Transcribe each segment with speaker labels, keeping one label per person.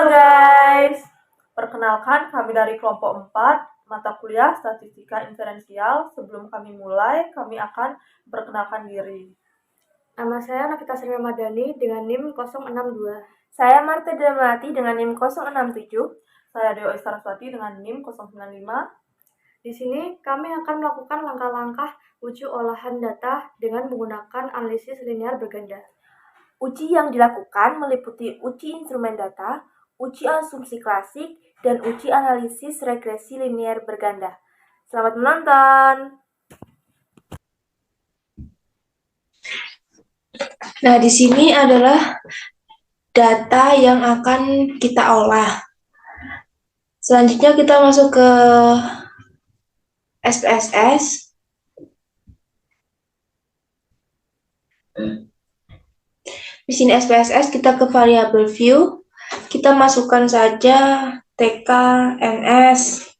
Speaker 1: guys, perkenalkan kami dari kelompok 4 mata kuliah Statistika Inferensial. Sebelum kami mulai, kami akan perkenalkan diri.
Speaker 2: Nama saya Nafita Sri Ramadhani dengan NIM 062.
Speaker 1: Saya Marta Damati dengan NIM 067. Saya Dewa Saraswati dengan NIM 095.
Speaker 2: Di sini kami akan melakukan langkah-langkah uji olahan data dengan menggunakan analisis linear berganda.
Speaker 1: Uji yang dilakukan meliputi uji instrumen data, uji asumsi klasik, dan uji analisis regresi linear berganda. Selamat menonton!
Speaker 3: Nah, di sini adalah data yang akan kita olah. Selanjutnya kita masuk ke SPSS. Di sini SPSS kita ke variable view. Kita masukkan saja TK, NS,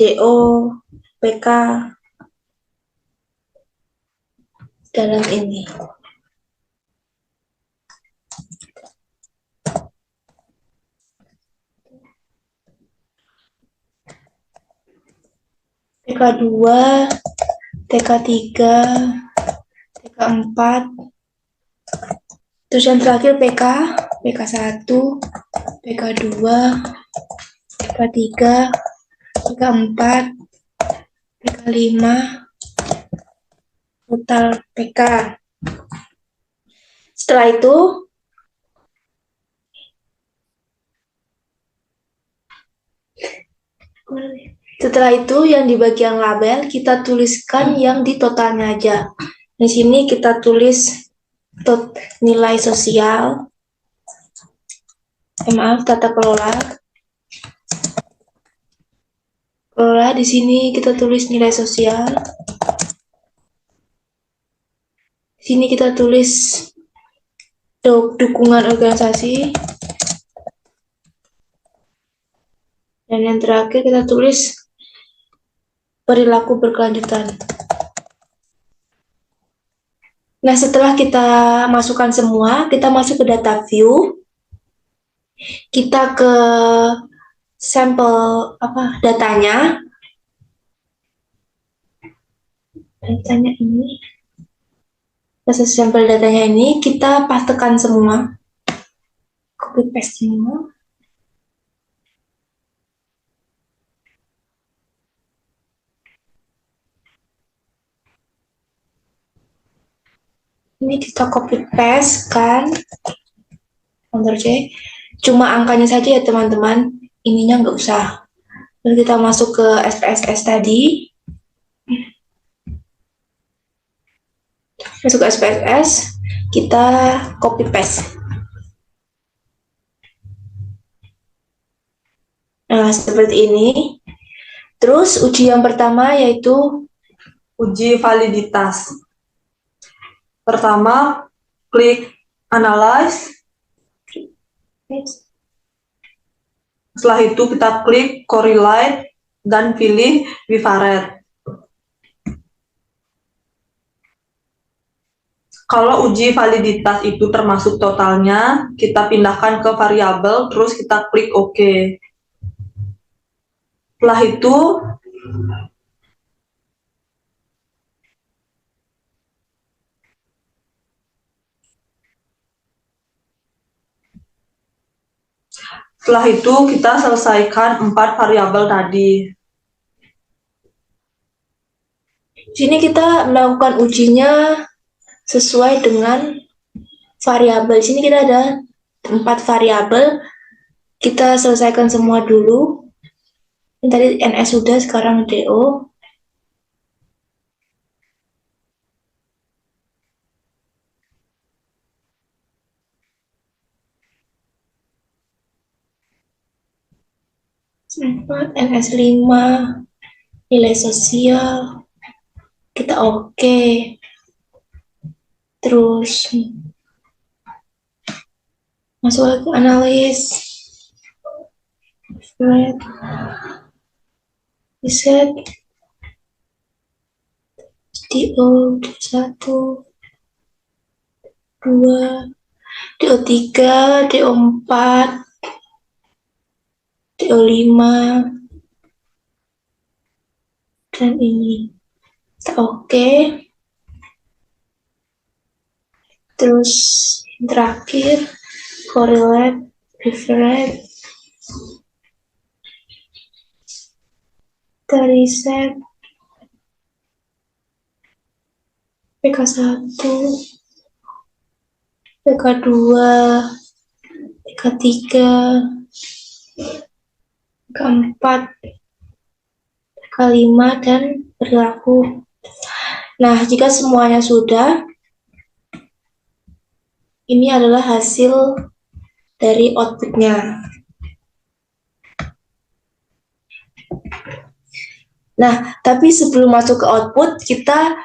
Speaker 3: DO, PK dalam ini. TK2, TK3, TK4, terus yang terakhir PK, PK1, PK2, PK3, PK4, PK5, total PK. Setelah itu yang di bagian label kita tuliskan yang di totalnya aja. Di sini kita tulis nilai sosial, tata kelola. Di sini kita tulis nilai sosial. Di sini kita tulis dukungan organisasi. Dan yang terakhir kita tulis perilaku berkelanjutan. Nah, setelah kita masukkan semua, kita masuk ke data view. Kita ke sampel datanya. Datanya ini. Sampel datanya ini kita pastekan semua. Copy paste semua. Ini kita copy paste kan, Ctrl C. Cuma angkanya saja ya teman-teman, ininya nggak usah. Lalu kita masuk ke SPSS tadi. Masuk ke SPSS, kita copy paste. Nah, seperti ini. Terus uji yang pertama yaitu
Speaker 1: uji validitas. Pertama, klik Analyze. Setelah itu kita klik Correlate dan pilih Bivaret. Kalau uji validitas itu termasuk totalnya, kita pindahkan ke variabel, terus kita klik OK. Setelah itu, kita selesaikan 4 variabel tadi.
Speaker 3: Di sini kita melakukan ujinya sesuai dengan variabel. Di sini kita ada 4 variabel. Kita selesaikan semua dulu. Ini tadi NS sudah, sekarang DO. NS5, nilai sosial, kita oke. Terus masuk lagi ke analis, reset, DO 1, 2, DO3, DO4, CO5 dan ini. Oke. Terus yang terakhir correlate, preferred, riset PK1, PK2, PK3, PK4, PK5, dan perilaku. Nah, jika semuanya sudah, ini adalah hasil dari outputnya. Nah, tapi sebelum masuk ke output, kita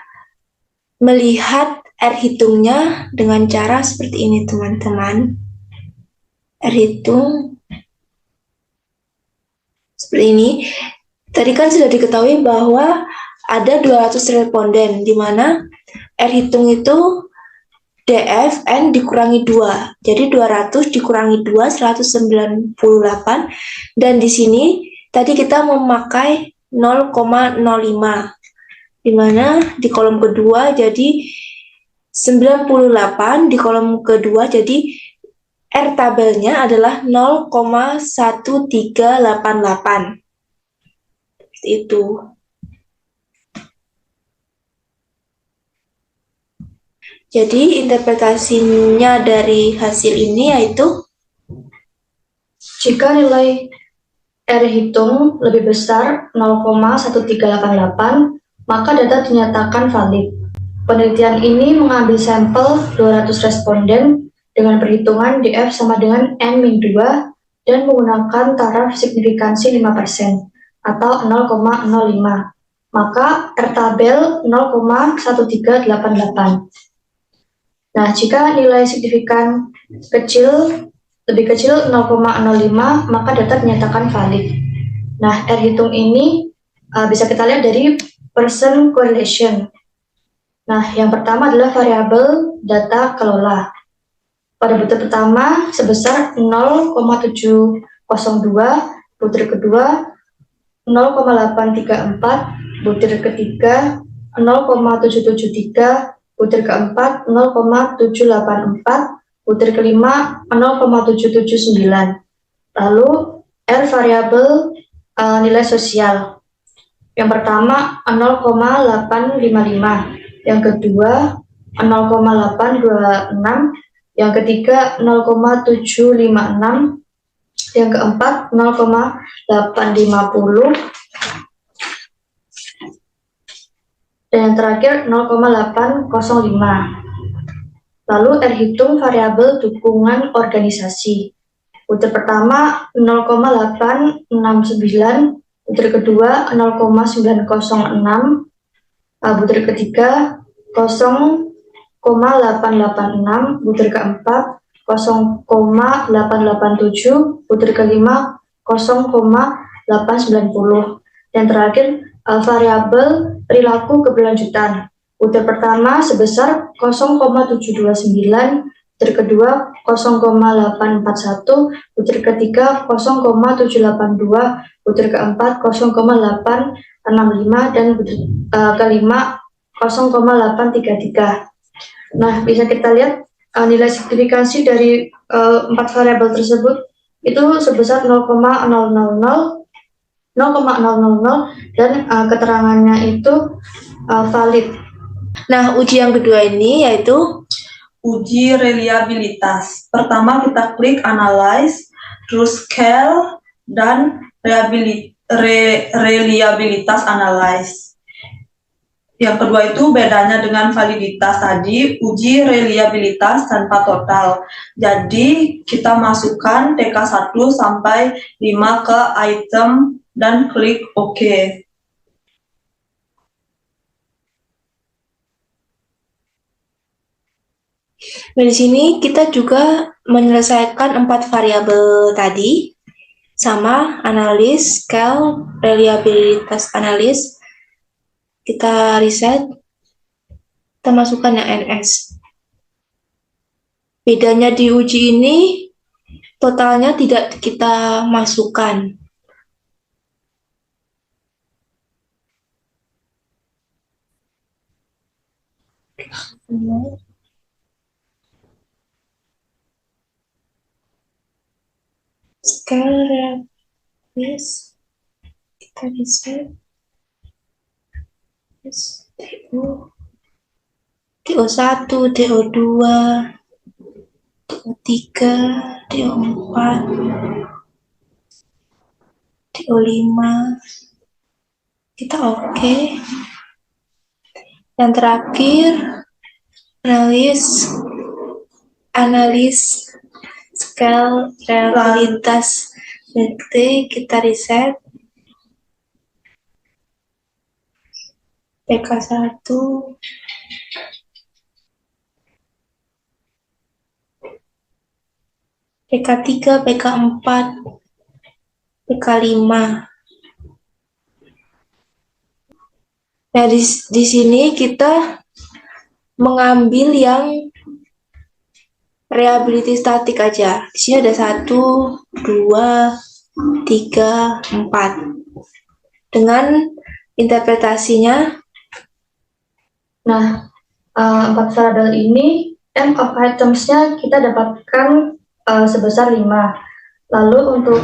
Speaker 3: melihat R hitungnya dengan cara seperti ini, teman-teman. R hitung seperti ini. Tadi kan sudah diketahui bahwa ada 200 responden, di mana R hitung itu DF N dikurangi 2. Jadi 200 dikurangi 2, 198. Dan di sini tadi kita memakai 0,05. Di mana di kolom kedua jadi 98, di kolom kedua jadi R tabelnya adalah 0,1388. Seperti itu. Jadi interpretasinya dari hasil ini yaitu
Speaker 2: Jika nilai R hitung lebih besar 0,1388, maka data dinyatakan valid. Penelitian ini mengambil sampel 200 responden dengan perhitungan DF sama dengan N-2 dan menggunakan taraf signifikansi 5% atau 0,05. Maka R tabel 0,1388. Nah, jika nilai signifikan lebih kecil 0,05, maka data dinyatakan valid. Nah, R hitung ini bisa kita lihat dari Pearson correlation. Nah, yang pertama adalah variabel data kelola. Pada butir pertama sebesar 0,702, butir kedua 0,834, butir ketiga 0,773, butir keempat 0,784, butir kelima 0,779. Lalu R variabel nilai sosial. Yang pertama 0,855, yang kedua 0,826, yang ketiga 0,756, yang keempat 0,850, dan yang terakhir 0,805. Lalu R hitung variabel dukungan organisasi. Butir pertama 0,869, butir kedua 0,906, butir ketiga 0,886, butir keempat 0,887, butir kelima 0,890, dan terakhir variabel perilaku keberlanjutan. Butir pertama sebesar 0,729, butir kedua 0,841, butir ketiga 0,782, butir keempat 0,865, dan butir kelima 0,833. Nah, bisa kita lihat nilai signifikansi dari 4 variabel tersebut itu sebesar 0,000, dan keterangannya itu valid.
Speaker 3: Nah, uji yang kedua ini yaitu
Speaker 4: uji reliabilitas. Pertama kita klik analyze, terus scale, dan reliabilitas analyze. Yang kedua itu bedanya dengan validitas tadi, uji reliabilitas tanpa total. Jadi kita masukkan TK1 sampai 5 ke item dan klik OK.
Speaker 3: Di sini kita juga menyelesaikan 4 variabel tadi sama analis, scale, reliabilitas analis. Kita riset, kita masukkan yang NS. Bedanya di uji ini totalnya tidak kita masukkan, Scale realistis kita reset DO1, DO2, DO3, DO4, DO5 kita oke. Yang terakhir analis scale reliabilitas detik kita reset PK1 PK3 PK4 PK5. Nah, di sini kita mengambil yang reliability statik aja. Di sini ada 1, 2, 3, 4. Dengan interpretasinya,
Speaker 2: Nah, 4 variabel ini M of items-nya kita dapatkan sebesar 5. Lalu untuk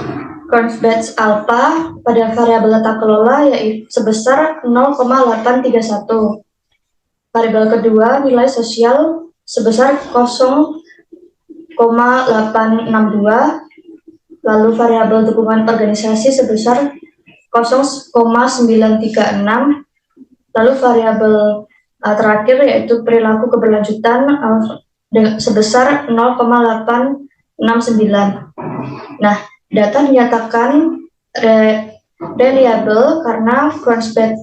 Speaker 2: Cron's batch alpha pada variabel tata kelola yaitu sebesar 0,831. Variabel kedua nilai sosial sebesar 0,862. Lalu variabel dukungan organisasi sebesar 0,936. Lalu variabel terakhir yaitu perilaku keberlanjutan sebesar 0,869. Nah, data dinyatakan reliable karena Cron's batch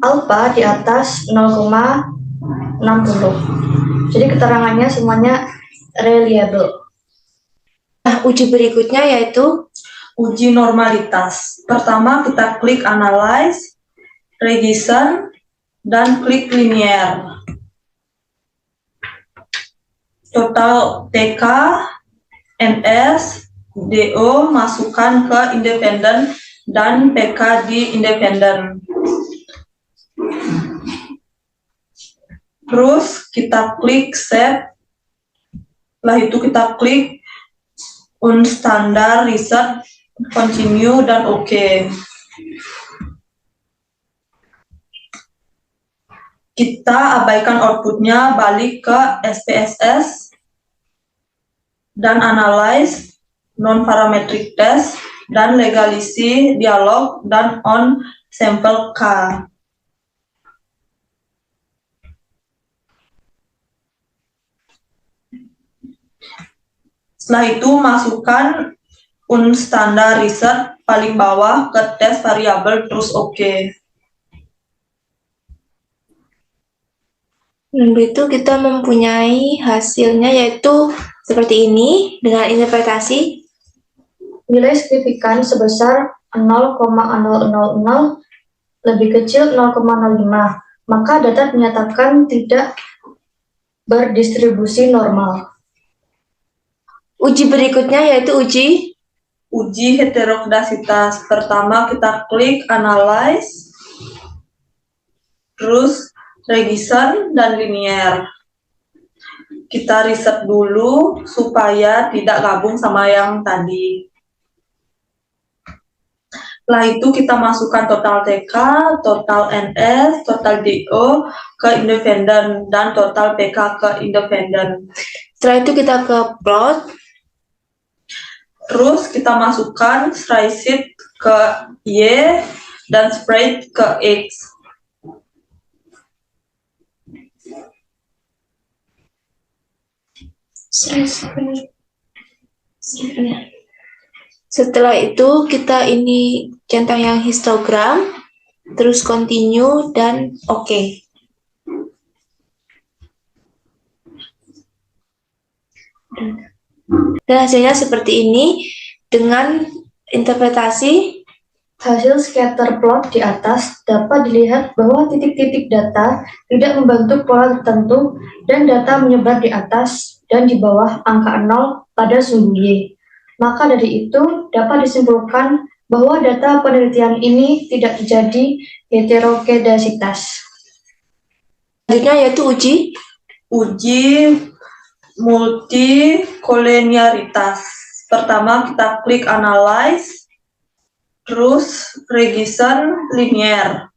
Speaker 2: alpha di atas 0,60. Jadi keterangannya semuanya reliable.
Speaker 3: nah, uji berikutnya yaitu
Speaker 4: Uji normalitas. Pertama kita klik analyze, regression, dan klik linear. Total TK, NS, DO masukkan ke independen dan PK di independen. Terus kita klik save. Setelah itu kita klik unstandard research, continue dan OK. Kita abaikan outputnya, balik ke SPSS dan analyze non-parametric test dan legalisi dialog dan on sampel K. Setelah itu masukkan unstandard research paling bawah ke tes variabel terus OK.
Speaker 3: Dan itu kita mempunyai hasilnya yaitu seperti ini dengan interpretasi
Speaker 2: Nilai signifikan sebesar 0,000 lebih kecil 0,05, maka data dinyatakan tidak berdistribusi normal.
Speaker 3: uji berikutnya yaitu
Speaker 4: Uji heterokedasitas. Pertama kita klik analyze, terus regression dan linear. Kita riset dulu supaya tidak gabung sama yang tadi. Setelah itu kita masukkan total TK, total NS, total DO ke independen dan total PK ke independen.
Speaker 3: setelah itu kita ke plot.
Speaker 4: Terus kita masukkan spreadsheet ke Y dan spread ke X.
Speaker 3: Setelah itu kita ini centang yang histogram, terus continue dan OK. Dan hasilnya seperti ini dengan interpretasi
Speaker 2: Hasil scatter plot di atas dapat dilihat bahwa titik-titik data tidak membentuk pola tertentu dan data menyebar di atas dan di bawah angka 0 pada sumbu Y. Maka dari itu dapat disimpulkan bahwa data penelitian ini tidak terjadi heterokedasitas.
Speaker 3: selanjutnya yaitu
Speaker 4: uji multikolinearitas. Pertama kita klik analyze, terus regression linear.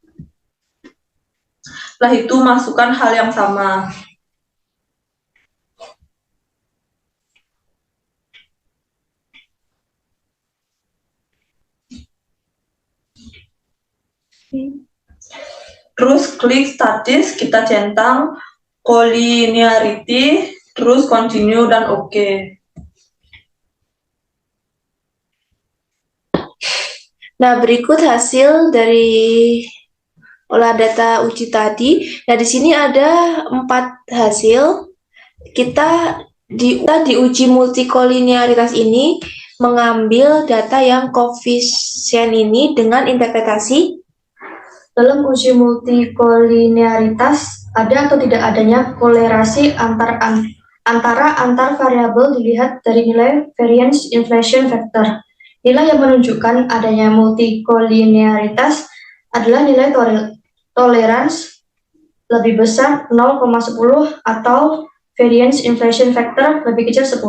Speaker 4: Setelah itu masukkan hal yang sama. Terus klik statis, kita centang collinearity, terus continue dan OK.
Speaker 3: Nah, berikut hasil dari olah data uji tadi. Nah, di sini ada 4 hasil. Kita di uji multikolinearitas ini mengambil data yang koefisien ini dengan interpretasi.
Speaker 2: Dalam uji multikolinearitas, ada atau tidak adanya kolerasi antara antar variabel dilihat dari nilai variance inflation factor. Nilai yang menunjukkan adanya multikolinearitas adalah nilai tolerance lebih besar 0,10 atau variance inflation factor lebih kecil 10.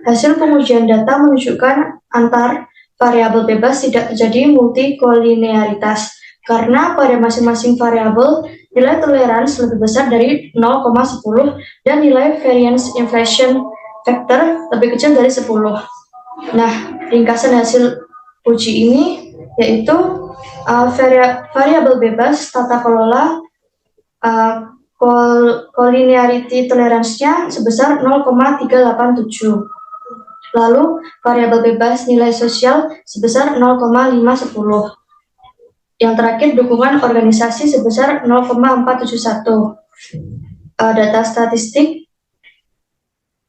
Speaker 2: Hasil pengujian data menunjukkan antar variabel bebas tidak terjadi multikolinearitas karena pada masing-masing variabel nilai tolerance lebih besar dari 0,10 dan nilai variance inflation factor lebih kecil dari 10. Nah, ringkasan hasil uji ini yaitu variabel bebas tata kelola collinearity tolerance-nya sebesar 0,387. Lalu variabel bebas nilai sosial sebesar 0,510. Yang terakhir dukungan organisasi sebesar 0,471. Data statistik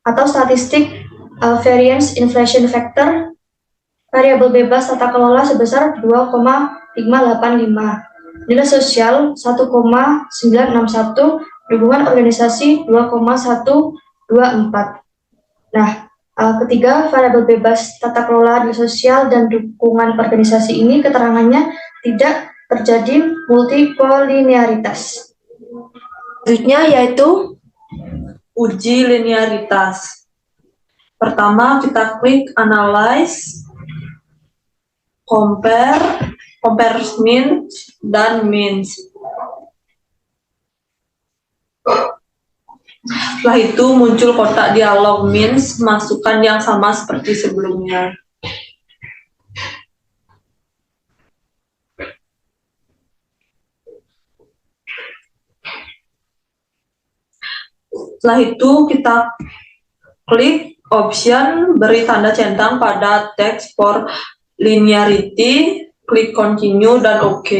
Speaker 2: atau statistik variance inflation factor variabel bebas tata kelola sebesar 2,585. Nilai sosial 1,961, dukungan organisasi 2,124. Nah, ketiga variabel bebas tata kelola nilai sosial dan dukungan organisasi ini keterangannya tidak terjadi multikolinearitas.
Speaker 3: Selanjutnya yaitu
Speaker 4: uji linearitas. Pertama kita klik analyze, compare means dan means. Setelah itu muncul kotak dialog means, masukkan yang sama seperti sebelumnya. Setelah itu kita klik option beri tanda centang pada text for linearity, klik continue dan OK.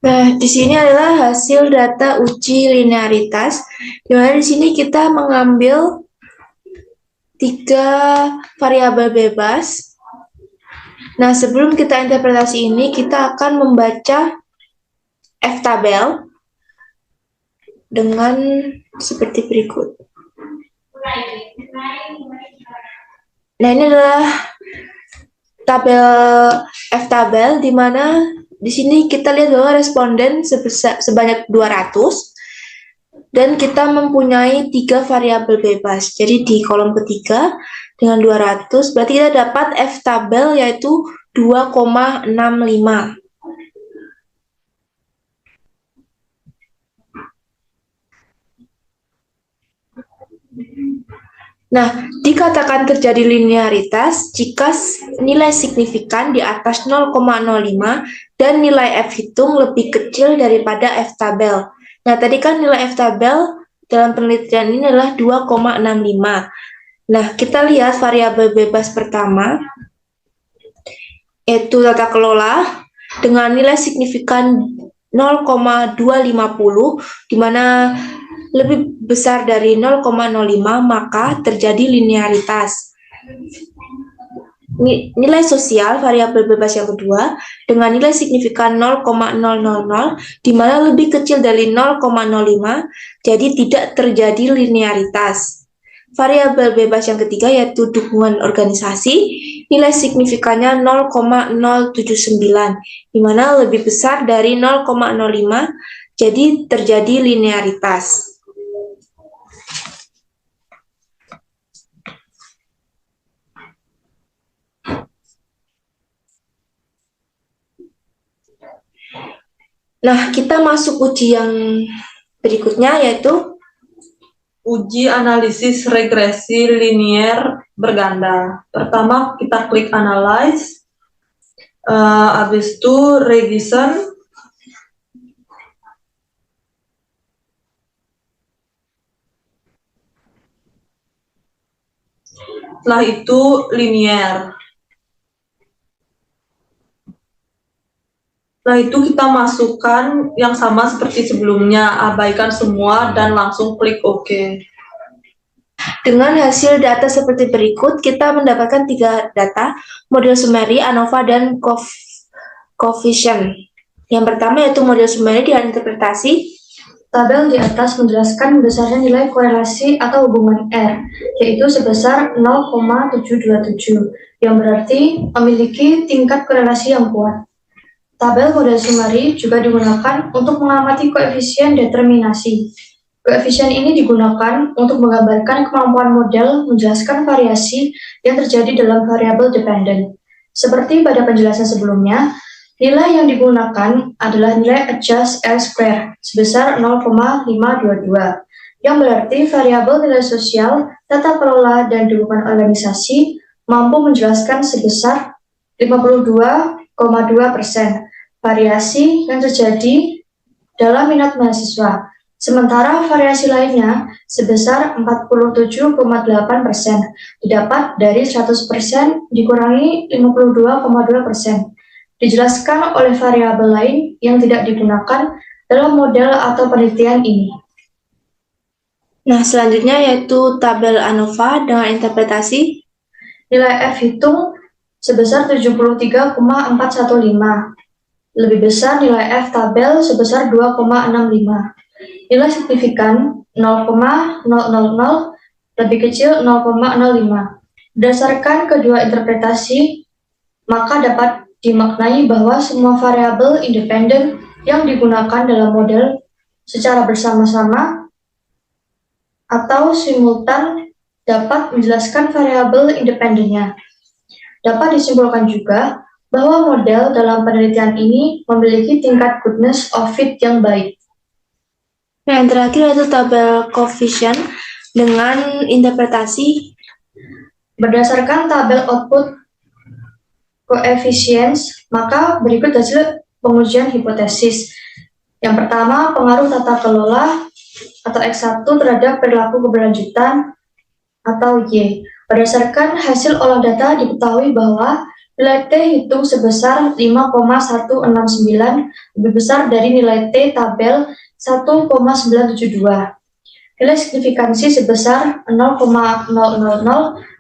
Speaker 3: Nah, di sini adalah hasil data uji linearitas, di mana di sini kita mengambil 3 variabel bebas. Nah, sebelum kita interpretasi ini, kita akan membaca F-tabel dengan seperti berikut. Nah, ini adalah tabel F-tabel, di mana di sini kita lihat bahwa responden sebanyak 200, dan kita mempunyai 3 variabel bebas. Jadi di kolom ketiga dengan 200, berarti kita dapat F-tabel yaitu 2,65. Nah, dikatakan terjadi linearitas jika nilai signifikan di atas 0,05 dan nilai F hitung lebih kecil daripada F-tabel. Nah, tadi kan nilai F-tabel dalam penelitian ini adalah 2,65. Nah, kita lihat variabel bebas pertama, yaitu tata kelola, dengan nilai signifikan 0,250, di mana lebih besar dari 0,05, maka terjadi linearitas. Nilai sosial variabel bebas yang kedua dengan nilai signifikan 0,000, di mana lebih kecil dari 0,05, jadi tidak terjadi linearitas. variabel bebas yang ketiga yaitu dukungan organisasi, nilai signifikannya 0,079, di mana lebih besar dari 0,05, jadi terjadi linearitas. Nah, kita masuk uji yang berikutnya yaitu
Speaker 4: uji analisis regresi linier berganda. Pertama kita klik analyze, habis itu regression, setelah itu linier. Setelah itu kita masukkan yang sama seperti sebelumnya, abaikan semua dan langsung klik OK.
Speaker 3: Dengan hasil data seperti berikut, kita mendapatkan 3 data, model summary, ANOVA, dan coefficient. Yang pertama yaitu model summary dengan interpretasi.
Speaker 2: Tabel di atas menjelaskan besarnya nilai korelasi atau hubungan R, yaitu sebesar 0,727, yang berarti memiliki tingkat korelasi yang kuat. Tabel model summary juga digunakan untuk mengamati koefisien determinasi. Koefisien ini digunakan untuk menggambarkan kemampuan model menjelaskan variasi yang terjadi dalam variabel dependent. Seperti pada penjelasan sebelumnya, nilai yang digunakan adalah nilai adjust R square sebesar 0,522, yang berarti variabel nilai sosial, tata kelola, dan dukungan organisasi mampu menjelaskan sebesar 52,2% variasi yang terjadi dalam minat mahasiswa, sementara variasi lainnya sebesar 47,8% didapat dari 100% dikurangi 52,2%, dijelaskan oleh variabel lain yang tidak digunakan dalam model atau penelitian ini.
Speaker 3: Nah, selanjutnya yaitu tabel ANOVA dengan interpretasi.
Speaker 2: Nilai F hitung sebesar 73,415. Lebih besar nilai F tabel sebesar 2,65. Nilai signifikan 0,000, lebih kecil 0,05. Berdasarkan kedua interpretasi, maka dapat dimaknai bahwa semua variabel independen yang digunakan dalam model secara bersama-sama atau simultan dapat menjelaskan variabel independennya. Dapat disimpulkan juga bahwa model dalam penelitian ini memiliki tingkat goodness of fit yang baik.
Speaker 3: Nah, yang terakhir yaitu tabel coefficient dengan interpretasi.
Speaker 2: Berdasarkan tabel output coefficients, maka berikut hasil pengujian hipotesis. Yang pertama, pengaruh tata kelola atau X1 terhadap perilaku keberlanjutan atau Y. Berdasarkan hasil olah data diketahui bahwa nilai T hitung sebesar 5,169 lebih besar dari nilai T tabel 1,972. Nilai signifikansi sebesar 0,000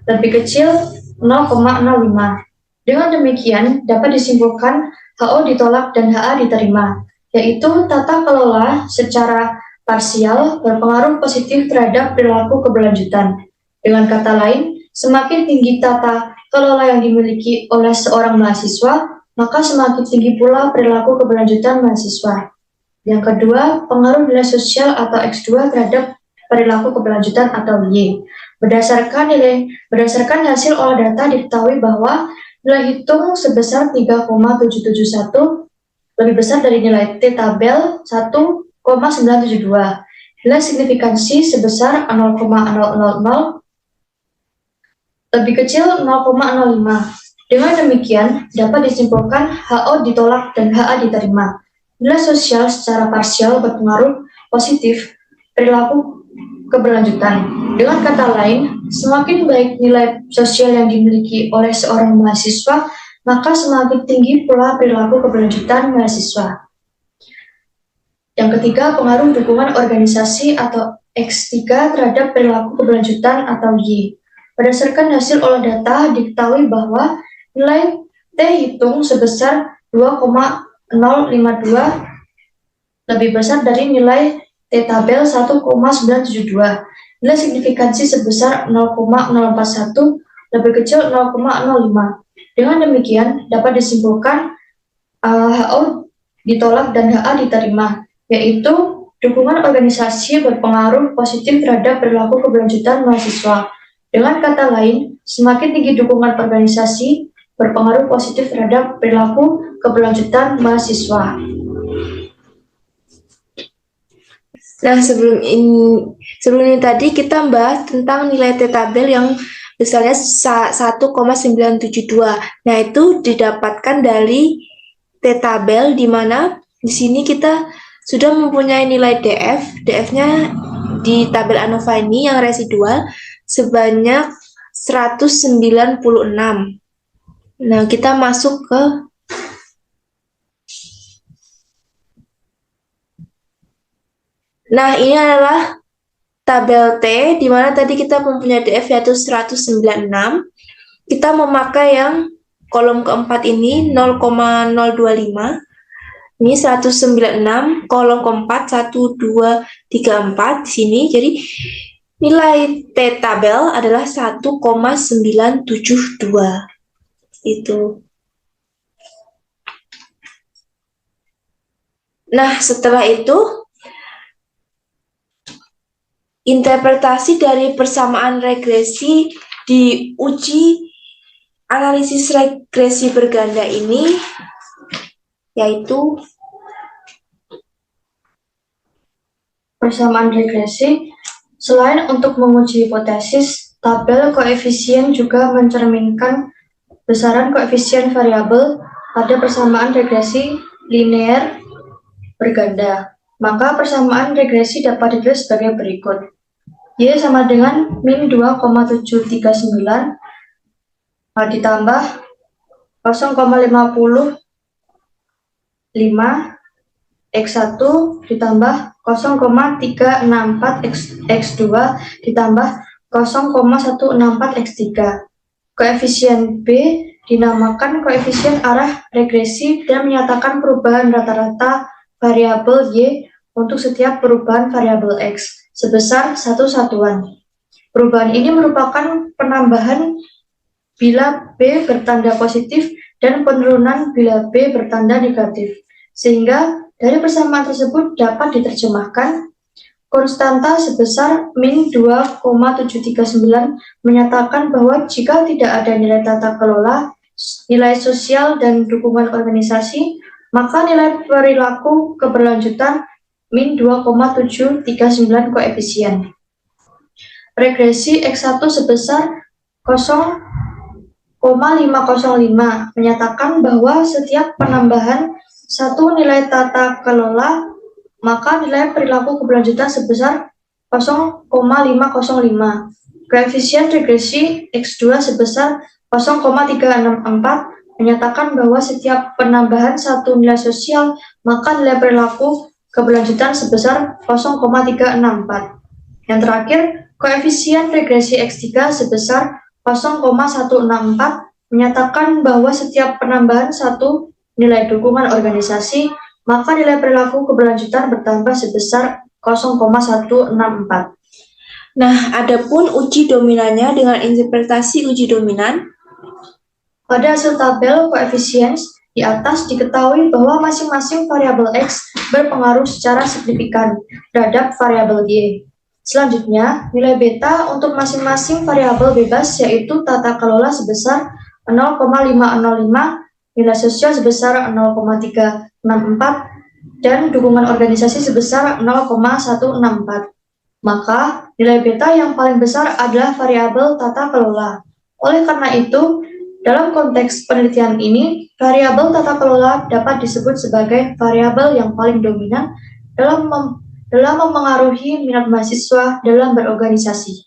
Speaker 2: lebih kecil 0,05. Dengan demikian dapat disimpulkan HO ditolak dan HA diterima, yaitu tata kelola secara parsial berpengaruh positif terhadap perilaku keberlanjutan. Dengan kata lain, semakin tinggi tata kelola yang dimiliki oleh seorang mahasiswa, maka semakin tinggi pula perilaku keberlanjutan mahasiswa. Yang kedua, pengaruh nilai sosial atau X2 terhadap perilaku keberlanjutan atau Y. Berdasarkan hasil olah data diketahui bahwa nilai hitung sebesar 3,771 lebih besar dari nilai T tabel 1,972. Nilai signifikansi sebesar 0,000 lebih kecil 0,05. Dengan demikian, dapat disimpulkan HO ditolak dan HA diterima. Nilai sosial secara parsial berpengaruh positif perilaku keberlanjutan. Dengan kata lain, semakin baik nilai sosial yang dimiliki oleh seorang mahasiswa, maka semakin tinggi pula perilaku keberlanjutan mahasiswa. Yang ketiga, pengaruh dukungan organisasi atau X3 terhadap perilaku keberlanjutan atau Y. Berdasarkan hasil olah data, diketahui bahwa nilai T hitung sebesar 2,052 lebih besar dari nilai T tabel 1,972. nilai signifikansi sebesar 0,041 lebih kecil 0,05. Dengan demikian, dapat disimpulkan HO ditolak dan HA diterima, yaitu dukungan organisasi berpengaruh positif terhadap perilaku keberlanjutan mahasiswa. Dengan kata lain, semakin tinggi dukungan organisasi berpengaruh positif terhadap perilaku keberlanjutan mahasiswa.
Speaker 3: Nah, sebelum ini tadi kita bahas tentang nilai T-tabel yang besarnya 1,972. Nah, itu didapatkan dari T-tabel di mana di sini kita sudah mempunyai nilai DF. DF-nya di tabel ANOVA ini yang residual sebanyak 196. Nah, kita masuk ke Nah, ini adalah tabel T, di mana tadi kita mempunyai DF yaitu 196. Kita memakai yang kolom keempat ini 0,025. Ini 196, kolom keempat 1, 2, 3, 4 di sini. Jadi nilai T tabel adalah 1,972. Itu. Nah, setelah itu interpretasi dari persamaan regresi di uji analisis regresi berganda ini yaitu
Speaker 2: persamaan regresi. Selain untuk menguji hipotesis, tabel koefisien juga mencerminkan besaran koefisien variabel pada persamaan regresi linear berganda. Maka persamaan regresi dapat ditulis sebagai berikut. Y sama dengan min 2,739 ditambah 0,55 X1 ditambah 0,364 X2 ditambah 0,164 X3. Koefisien B dinamakan koefisien arah regresi dan menyatakan perubahan rata-rata variabel Y untuk setiap perubahan variabel X sebesar 1 satuan. Perubahan ini merupakan penambahan bila B bertanda positif dan penurunan bila B bertanda negatif. Sehingga dari persamaan tersebut dapat diterjemahkan konstanta sebesar min 2,739 menyatakan bahwa jika tidak ada nilai tata kelola, nilai sosial dan dukungan organisasi, maka nilai perilaku keberlanjutan min 2,739 koefisien. Regresi X1 sebesar 0,505 menyatakan bahwa setiap penambahan satu nilai tata kelola, maka nilai perilaku keberlanjutan sebesar 0,505. Koefisien regresi X2 sebesar 0,364 menyatakan bahwa setiap penambahan satu nilai sosial, maka nilai perilaku keberlanjutan sebesar 0,364. Yang terakhir, koefisien regresi X3 sebesar 0,164 menyatakan bahwa setiap penambahan satu nilai dukungan organisasi, maka nilai perilaku keberlanjutan bertambah sebesar 0,164.
Speaker 3: Nah, adapun uji dominannya dengan interpretasi uji dominan.
Speaker 2: Pada hasil tabel koefisien di atas diketahui bahwa masing-masing variabel X berpengaruh secara signifikan terhadap variabel Y. Selanjutnya, nilai beta untuk masing-masing variabel bebas yaitu tata kelola sebesar 0,505, nilai sosial sebesar 0,364, dan dukungan organisasi sebesar 0,164. Maka, nilai beta yang paling besar adalah variabel tata kelola. Oleh karena itu, dalam konteks penelitian ini, variabel tata kelola dapat disebut sebagai variabel yang paling dominan dalam mempengaruhi minat mahasiswa dalam berorganisasi.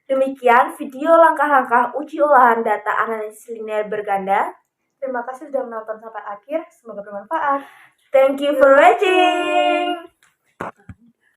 Speaker 1: Demikian video langkah-langkah uji olahan data analisis linear berganda. Terima kasih sudah menonton sampai akhir. Semoga bermanfaat. Thank you for watching.